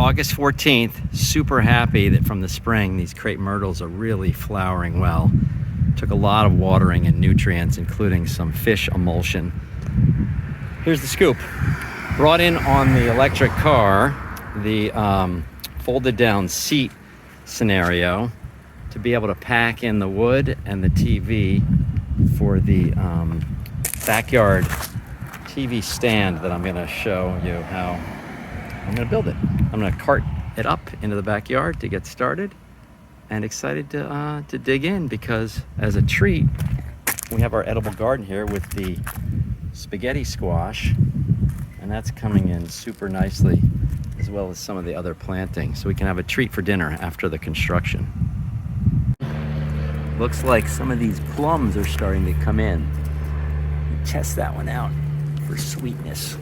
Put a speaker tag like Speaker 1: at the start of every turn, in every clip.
Speaker 1: August 14th, super happy that from the spring these crepe myrtles are really flowering well. Took a lot of watering and nutrients, including some fish emulsion. Here's the scoop. Brought in on the electric car the folded down seat scenario to be able to pack in the wood and the TV for the backyard TV stand that I'm going to show you how I'm going to build it. I'm going to cart it up into the backyard to get started, and excited to dig in, because as a treat we have our edible garden here with the spaghetti squash, and that's coming in super nicely, as well as some of the other planting, so we can have a treat for dinner after the construction. Looks like some of these plums are starting to come in. Test that one out for sweetness.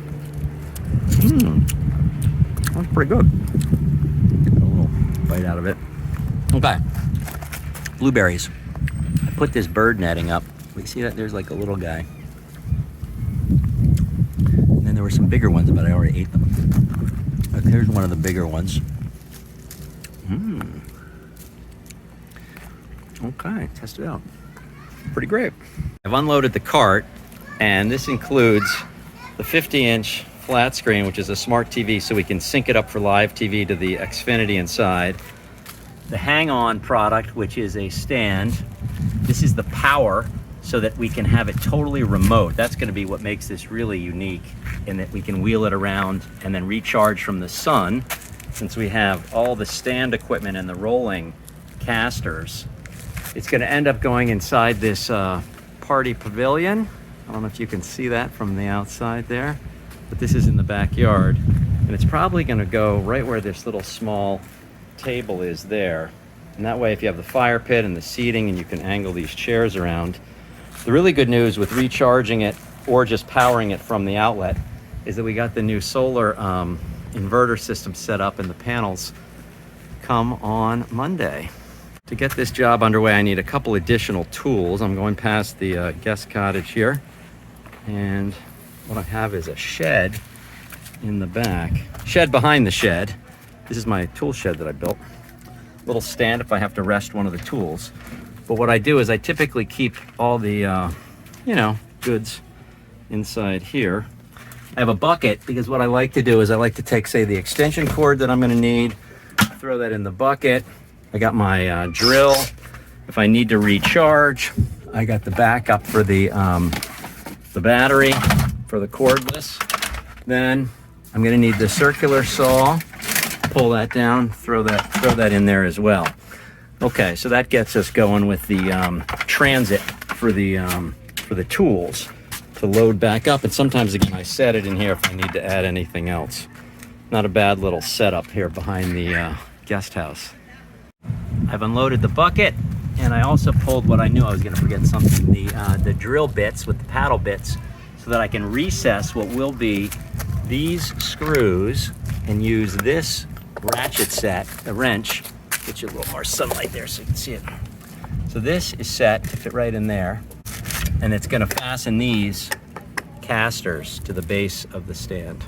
Speaker 1: That's pretty good. Get a little bite out of it. Okay, blueberries. I put this bird netting up. We see that there's like a little guy. And then there were some bigger ones, but I already ate them. But here's one of the bigger ones. Okay, test it out. Pretty great. I've unloaded the cart, and this includes the 50-inch flat screen, which is a smart TV, so we can sync it up for live TV to the Xfinity inside. The hang-on product, which is a stand. This is the power, so that we can have it totally remote. That's going to be what makes this really unique, in that we can wheel it around and then recharge from the sun, since we have all the stand equipment and the rolling casters. It's going to end up going inside this party pavilion. I don't know if you can see that from the outside there, but this is in the backyard, and it's probably going to go right where this little small table is there. And that way, if you have the fire pit and the seating, and you can angle these chairs around. The really good news with recharging it or just powering it from the outlet is that we got the new solar inverter system set up, and the panels come on Monday. To get this job underway, I need a couple additional tools. I'm going past the guest cottage here, and what I have is a shed in the back. Shed behind the shed. This is my tool shed that I built. Little stand if I have to rest one of the tools. But what I do is I typically keep all the, goods inside here. I have a bucket, because what I like to do is I like to take, say, the extension cord that I'm going to need, throw that in the bucket. I got my drill. If I need to recharge, I got the backup for the battery for the cordless. Then I'm going to need the circular saw. Pull that down, throw that in there as well. Okay, so that gets us going with the transit for the tools to load back up. And sometimes, again, I set it in here if I need to add anything else. Not a bad little setup here behind the guest house. I've unloaded the bucket, and I also pulled what I knew I was going to forget something, the drill bits with the paddle bits, so that I can recess what will be these screws and use this ratchet set, the wrench. Get you a little more sunlight there so you can see it. So this is set to fit right in there, and it's going to fasten these casters to the base of the stand.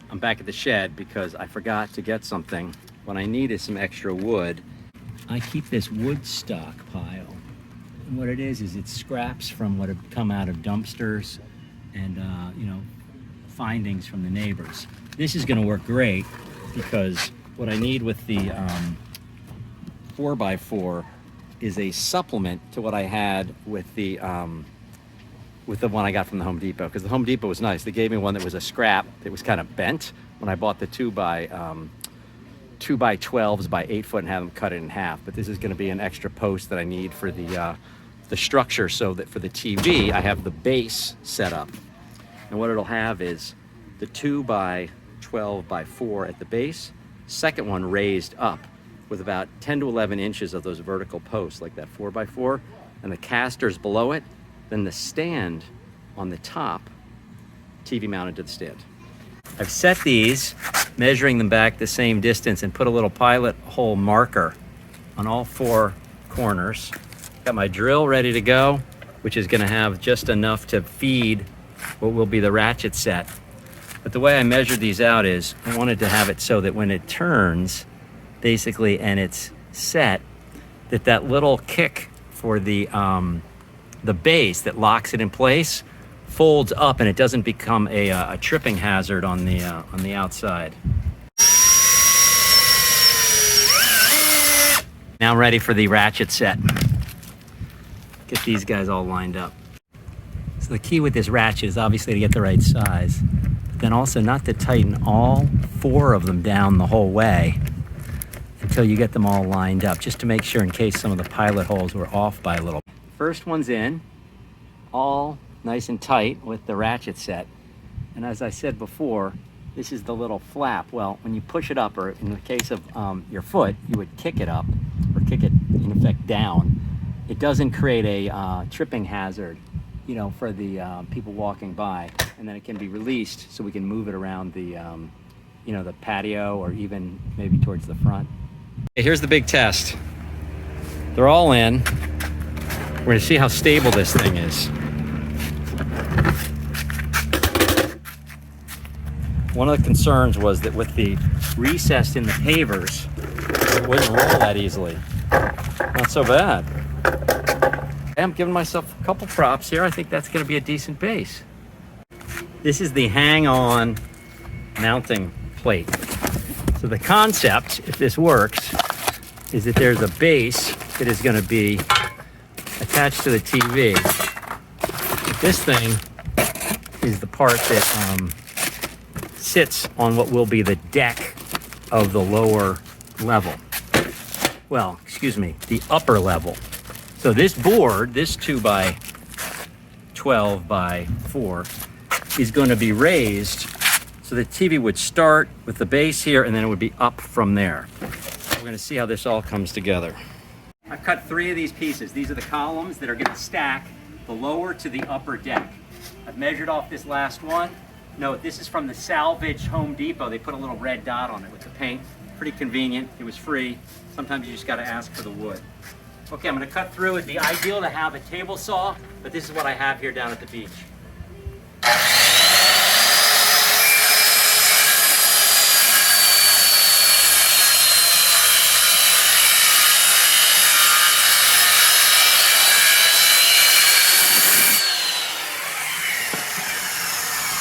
Speaker 1: I'm back at the shed because I forgot to get something. What I need is some extra wood. I keep this wood stockpile, and what it is it's scraps from what have come out of dumpsters and findings from the neighbors. This is going to work great, because what I need with the 4x4 is a supplement to what I had with the one I got from the Home Depot, because the Home Depot was nice. They gave me one that was a scrap. It was kind of bent when I bought the 2x12s by 8 foot and had them cut it in half. But this is going to be an extra post that I need for the structure, so that for the TV I have the base set up. And what it'll have is the 2x12x4 at the base, second one raised up with about 10 to 11 inches of those vertical posts, like that 4x4, and the casters below it, then the stand on the top, TV mounted to the stand. I've set these, measuring them back the same distance, and put a little pilot hole marker on all four corners. Got my drill ready to go, which is going to have just enough to feed what will be the ratchet set. But the way I measured these out is I wanted to have it so that when it turns, basically, and it's set, that little kick for the base that locks it in place folds up and it doesn't become a tripping hazard on the outside. Now I'm ready for the ratchet set. Get these guys all lined up. So the key with this ratchet is obviously to get the right size, but then also not to tighten all 4 of them down the whole way until you get them all lined up, just to make sure in case some of the pilot holes were off by a little. First one's in, all nice and tight with the ratchet set. And as I said before, this is the little flap. Well, when you push it up, or in the case of your foot, you would kick it up, or kick it in effect down. It doesn't create a tripping hazard, you know, for the people walking by. And then it can be released so we can move it around the, you know, the patio or even maybe towards the front. Okay, here's the big test. They're all in. We're gonna see how stable this thing is. One of the concerns was that with the recess in the pavers, it wouldn't roll that easily. Not so bad. I'm giving myself a couple props here. I think that's gonna be a decent base. This is the hang-on mounting plate. So the concept, if this works, is that there's a base that is gonna be attached to the TV. This thing is the part that sits on what will be the deck of the lower level. Well, excuse me, the upper level. So this board, this 2 by 12 by 4, is going to be raised so the TV would start with the base here and then it would be up from there. We're going to see how this all comes together. I've cut 3 of these pieces. These are the columns that are going to stack the lower to the upper deck. I've measured off this last one. Note, this is from the salvage Home Depot. They put a little red dot on it with the paint. Pretty convenient. It was free. Sometimes you just got to ask for the wood. Okay, I'm going to cut through. It'd be ideal to have a table saw, but this is what I have here down at the beach.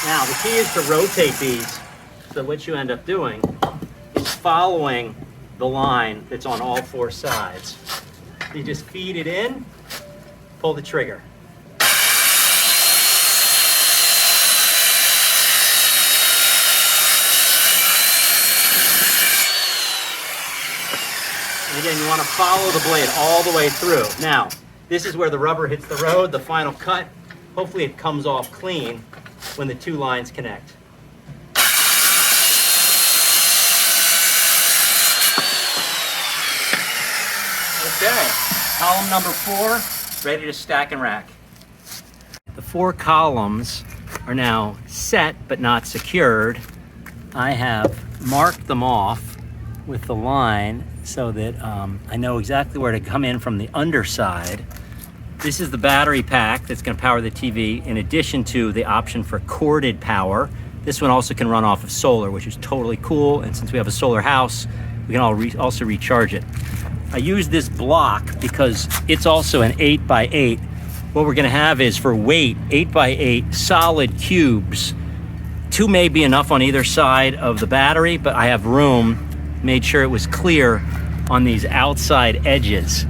Speaker 1: Now, the key is to rotate these, so what you end up doing is following the line that's on all 4 sides. You just feed it in, pull the trigger. And again, you want to follow the blade all the way through. Now, this is where the rubber hits the road, the final cut. Hopefully it comes off clean when the 2 lines connect. Okay, column number 4, ready to stack and rack. The 4 columns are now set but not secured. I have marked them off with the line so that I know exactly where to come in from the underside. This is the battery pack that's going to power the TV, in addition to the option for corded power. This one also can run off of solar, which is totally cool. And since we have a solar house, we can also recharge it. I use this block because it's also an 8 by 8. What we're going to have is, for weight, 8 by 8 solid cubes. 2 may be enough on either side of the battery, but I have room, made sure it was clear on these outside edges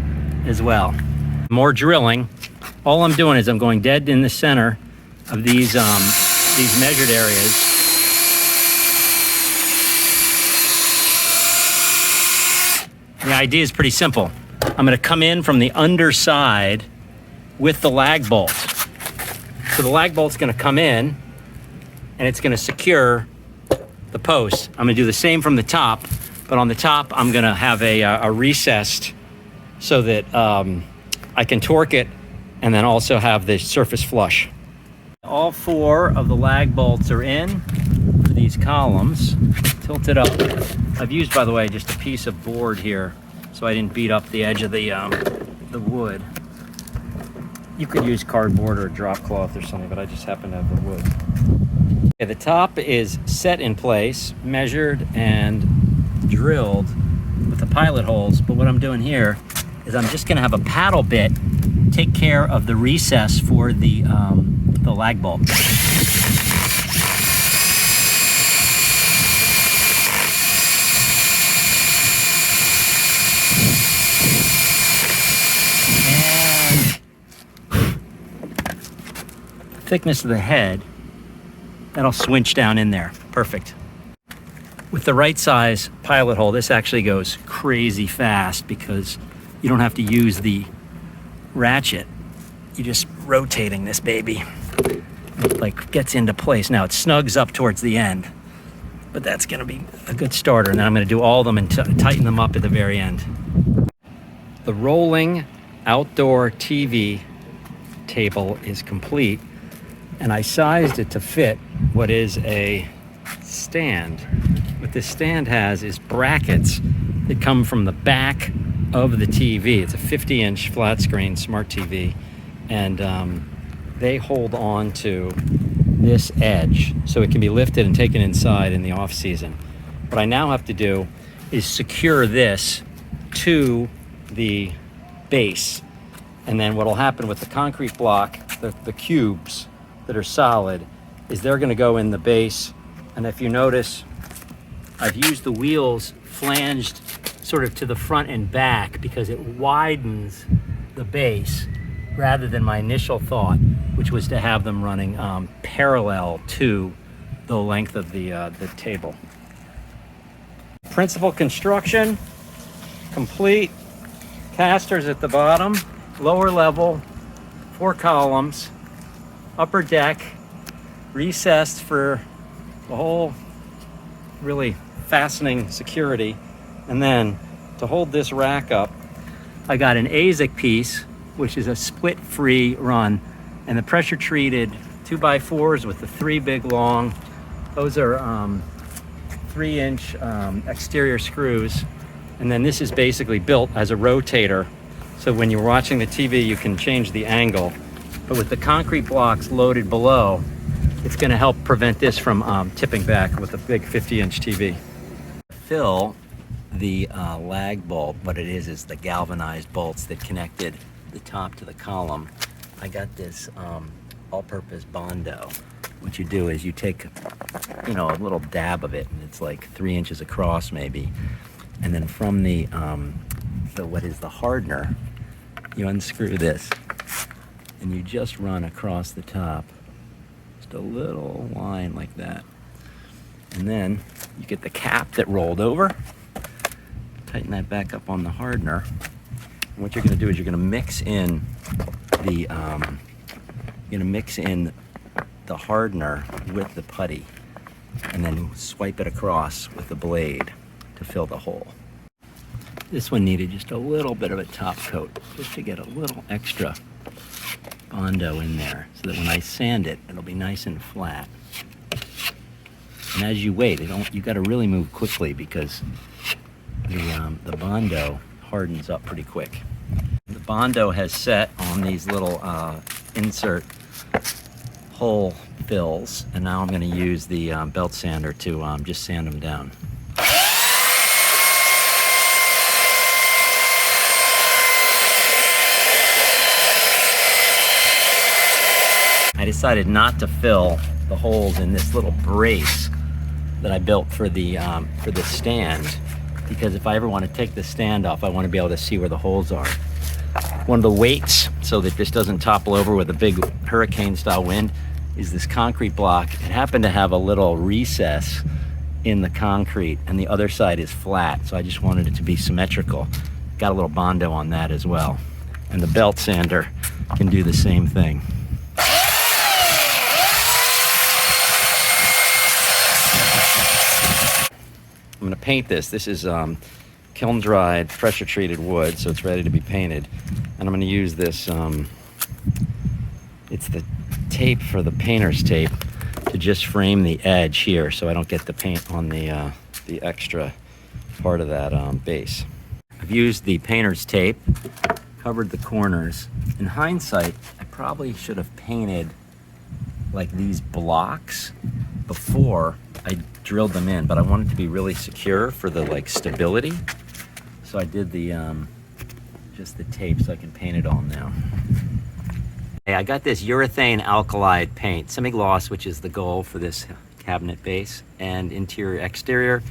Speaker 1: as well. More drilling. All I'm doing is I'm going dead in the center of these measured areas. The idea is pretty simple. I'm going to come in from the underside with the lag bolt. So the lag bolt's going to come in and it's going to secure the post. I'm going to do the same from the top, but on the top I'm going to have a recessed so that I can torque it and then also have the surface flush. All 4 of the lag bolts are in for these columns. Tilt it up. I've used, by the way, just a piece of board here so I didn't beat up the edge of the wood. You could use cardboard or drop cloth or something, but I just happen to have the wood. Okay, the top is set in place, measured and drilled with the pilot holes, but what I'm doing here is I'm just gonna have a paddle bit take care of the recess for the lag bolt. And thickness of the head, that'll swinch down in there. Perfect. With the right size pilot hole, this actually goes crazy fast because you don't have to use the ratchet. You're just rotating this baby. It like gets into place. Now it snugs up towards the end, but that's gonna be a good starter. And then I'm gonna do all of them and tighten them up at the very end. The rolling outdoor TV table is complete, and I sized it to fit what is a stand. What this stand has is brackets that come from the back of the TV. It's a 50-inch flat screen smart TV, and they hold on to this edge so it can be lifted and taken inside in the off season. What I now have to do is secure this to the base, and then what will happen with the concrete block, the cubes that are solid, is they're going to go in the base. And if you notice, I've used the wheels flanged sort of to the front and back because it widens the base rather than my initial thought, which was to have them running parallel to the length of the table. Principal construction complete. Casters at the bottom, lower level, 4 columns, upper deck, recessed for the whole really fastening security. And then to hold this rack up, I got an ASIC piece, which is a split free run, and the pressure treated 2x4s with the 3 big long. Those are 3-inch exterior screws. And then this is basically built as a rotator. So when you're watching the TV, you can change the angle. But with the concrete blocks loaded below, it's gonna help prevent this from tipping back with a big 50-inch TV. Fill the lag bolt, what it is the galvanized bolts that connected the top to the column. I got this all-purpose Bondo. What you do is you take, a little dab of it, and it's like 3 inches across maybe. And then from the hardener, you unscrew this, and you just run across the top, just a little line like that. And then you get the cap that rolled over, tighten that back up on the hardener. And what you're gonna do is you're gonna mix in the hardener with the putty, and then swipe it across with the blade to fill the hole. This one needed just a little bit of a top coat, just to get a little extra Bondo in there, so that when I sand it, it'll be nice and flat. And as you wait, you got to really move quickly because the Bondo hardens up pretty quick. The Bondo has set on these little insert hole fills, and now I'm going to use the belt sander to just sand them down. I decided not to fill the holes in this little brace that I built for the stand, because if I ever want to take the stand off, I want to be able to see where the holes are. One of the weights, so that this doesn't topple over with a big hurricane-style wind, is this concrete block. It happened to have a little recess in the concrete, and the other side is flat, so I just wanted it to be symmetrical. Got a little Bondo on that as well. And the belt sander can do the same thing. I'm going to paint this. This is kiln-dried, pressure-treated wood, so it's ready to be painted. And I'm going to use this, it's the tape for the painter's tape, to just frame the edge here so I don't get the paint on the extra part of that base. I've used the painter's tape, covered the corners. In hindsight, I probably should have painted like these blocks before I drilled them in, but I wanted to be really secure for the like stability. So I did the just the tape so I can paint it all now. Hey, I got this urethane alkali paint, semi-gloss, which is the goal for this cabinet base, and interior, exterior.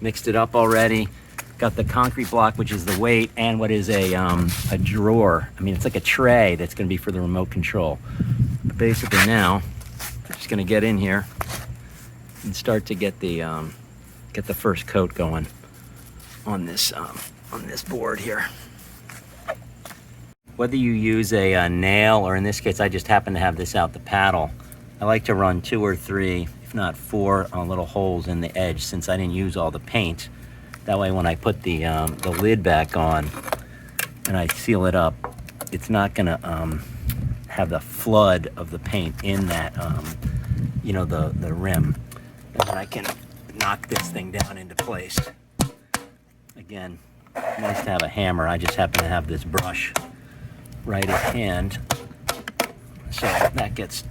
Speaker 1: Mixed it up already. Got the concrete block, which is the weight, and what is a drawer. I mean, it's like a tray that's gonna be for the remote control. But basically now, I'm just gonna get in here and start to get the first coat going on this board here. Whether you use a nail, or in this case, I just happen to have this out, the paddle. I like to run 2 or 3, if not 4, little holes in the edge, since I didn't use all the paint. That way, when I put the lid back on and I seal it up, it's not gonna have the flood of the paint in that, you know, the rim. And then I can knock this thing down into place. Again, nice to have a hammer. I just happen to have this brush right at hand, so that gets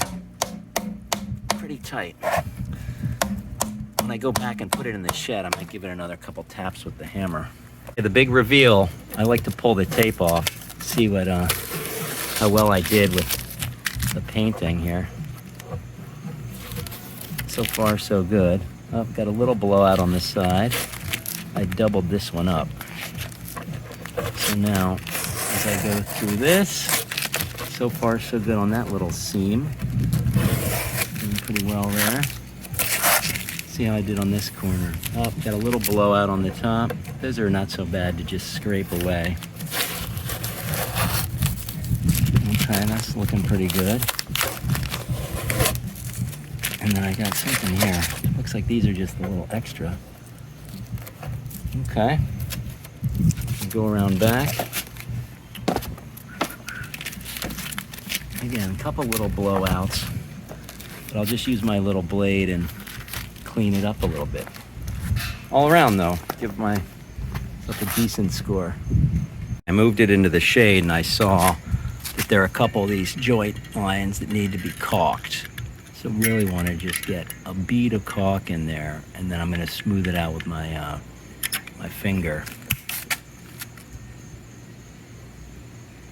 Speaker 1: pretty tight. When I go back and put it in the shed, I might give it another couple taps with the hammer. The big reveal, I like to pull the tape off, see what how well I did with the painting here. So far, so good. Oh, got a little blowout on the side. I doubled this one up. So now, as I go through this, so far so good on that little seam. Doing pretty well there. See how I did on this corner. Oh, got a little blowout on the top. Those are not so bad to just scrape away. Okay, that's looking pretty good. And then I got something here. Looks like these are just a little extra. Okay. Go around back. Again, a couple little blowouts, but I'll just use my little blade and clean it up a little bit. All around though, give myself a decent score. I moved it into the shade and I saw that there are a couple of these joint lines that need to be caulked. So really want to just get a bead of caulk in there, and then I'm going to smooth it out with my my finger,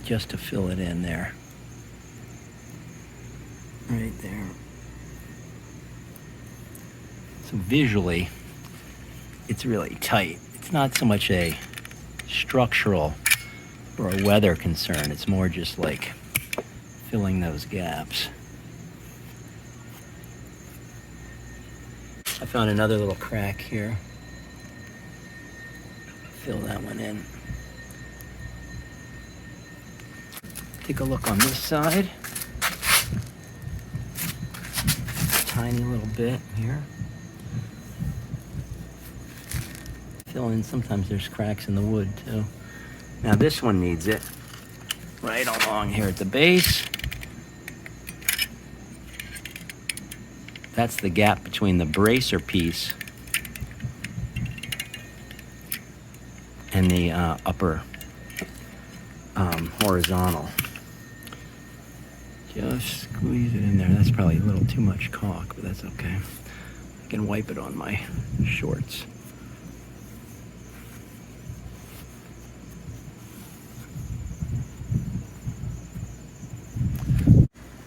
Speaker 1: just to fill it in there. Right there. So visually, it's really tight. It's not so much a structural or a weather concern. It's more just like filling those gaps. I found another little crack here. Fill that one in. Take a look on this side. Tiny little bit here. Fill in, sometimes there's cracks in the wood too. Now this one needs it. Right along here at the base. That's the gap between the bracer piece and the upper horizontal. Just squeeze it in there. That's probably a little too much caulk, but that's okay. I can wipe it on my shorts.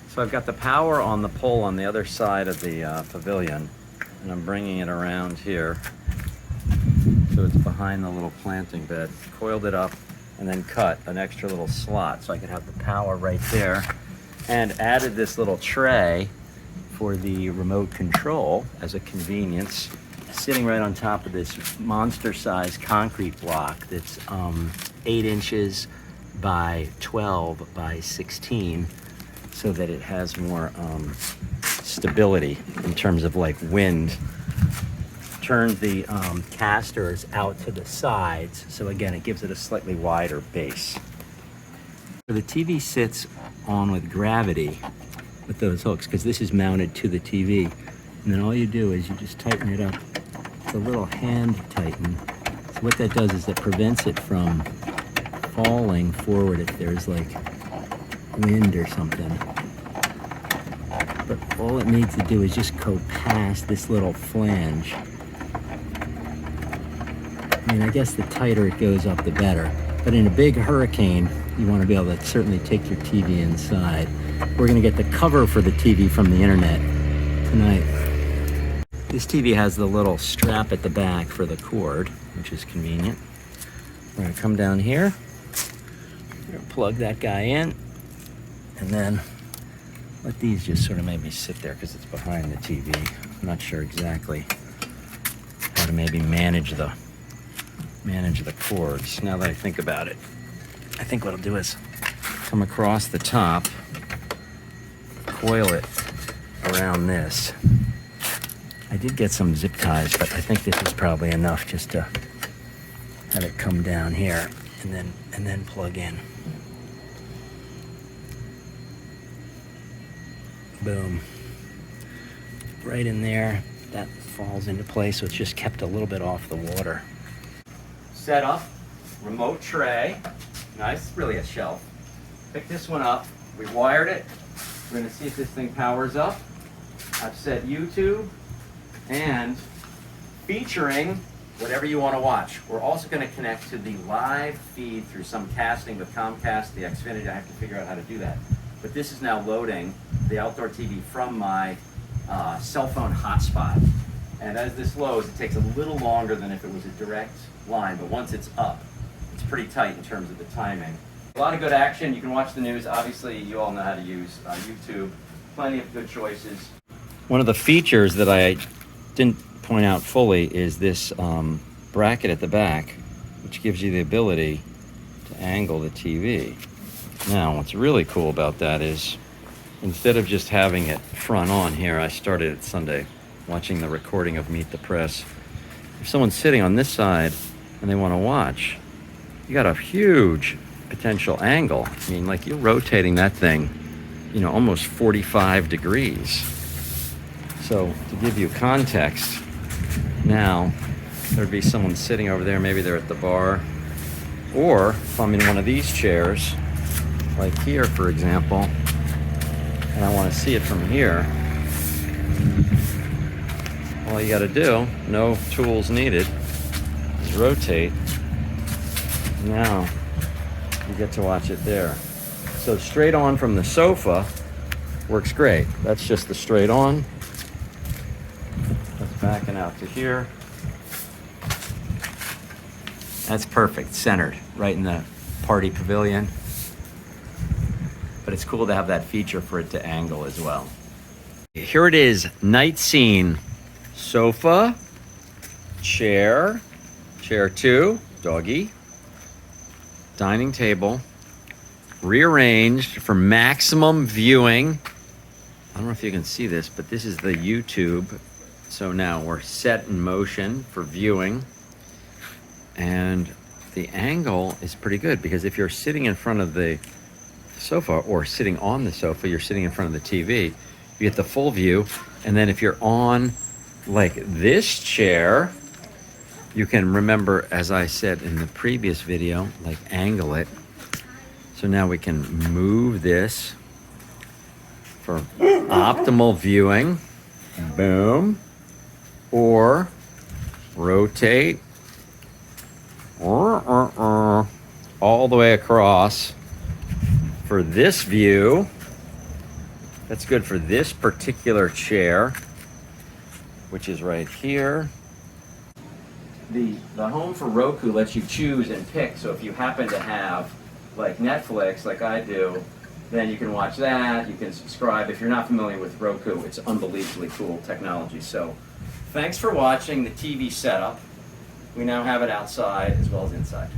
Speaker 1: So I've got the power on the pole on the other side of the pavilion, and I'm bringing it around here so it's behind the little planting bed. Coiled it up and then cut an extra little slot so I could have the power right there, and added this little tray for the remote control as a convenience, sitting right on top of this monster-sized concrete block that's 8 inches by 12 by 16, so that it has more stability in terms of like wind. Turned the casters out to the sides, so again, it gives it a slightly wider base. So the TV sits on with gravity with those hooks, because this is mounted to the TV. And then all you do is you just tighten it up. It's a little hand tighten. So what that does is it prevents it from falling forward if there's like wind or something.
Speaker 2: but all it needs to do is just go past this little flange. I mean, I guess the tighter it goes up, the better. But in a big hurricane, you want to be able to certainly take your TV inside. We're going to get the cover for the TV from the internet tonight. This TV has the little strap at the back for the cord, which is convenient. We're going to come down here. We're going to plug that guy in. And then let these just sort of maybe sit there because it's behind the TV. I'm not sure exactly how to maybe manage the cords. Now that I think about it, I think what I'll do is come across the top, coil it around this. I did get some zip ties, but I think this is probably enough just to have it come down here and then plug in. Boom. Right in there. That falls into place, so it's just kept a little bit off the water. Set up, remote tray. Nice, really a shelf. Pick this one up. We wired it. We're gonna see if this thing powers up. I've set YouTube and featuring whatever you want to watch. We're also going to connect to the live feed through some casting with Comcast, the Xfinity. I have to figure out how to do that. But this is now loading the outdoor TV from my cell phone hotspot. And as this loads, it takes a little longer than if it was a direct line, but once it's up, it's pretty tight in terms of the timing. A lot of good action. You can watch the news. Obviously, you all know how to use YouTube. Plenty of good choices. One of the features that I didn't point out fully is this bracket at the back, which gives you the ability to angle the TV. Now, what's really cool about that is instead of just having it front on here, I started it Sunday watching the recording of Meet the Press. If someone's sitting on this side and they want to watch, you got a huge potential angle. I mean, like you're rotating that thing, you know, almost 45 degrees. So to give you context, now there'd be someone sitting over there, maybe they're at the bar, or if I'm in one of these chairs, like here for example, and I want to see it from here, all you got to do, no tools needed, is rotate. Now you get to watch it there. So straight on from the sofa works great. That's just the straight on. That's backing out to here. That's perfect, centered, right in the party pavilion. But it's cool to have that feature for it to angle as well. Here it is, night scene. Sofa, chair, chair 2, doggy, dining table, rearranged for maximum viewing. I don't know if you can see this, but this is the YouTube. So now we're set in motion for viewing. And the angle is pretty good because if you're sitting in front of the sofa or sitting on the sofa, you're sitting in front of the TV, you get the full view. And then if you're on like this chair, you can remember, as I said in the previous video, like angle it. So now we can move this for optimal viewing. Boom. Or rotate all the way across for this view. That's good for this particular chair, which is right here. The home for Roku lets you choose and pick. So if you happen to have like Netflix, like I do, then you can watch that, you can subscribe. If you're not familiar with Roku, it's unbelievably cool technology. So thanks for watching the TV setup. We now have it outside as well as inside.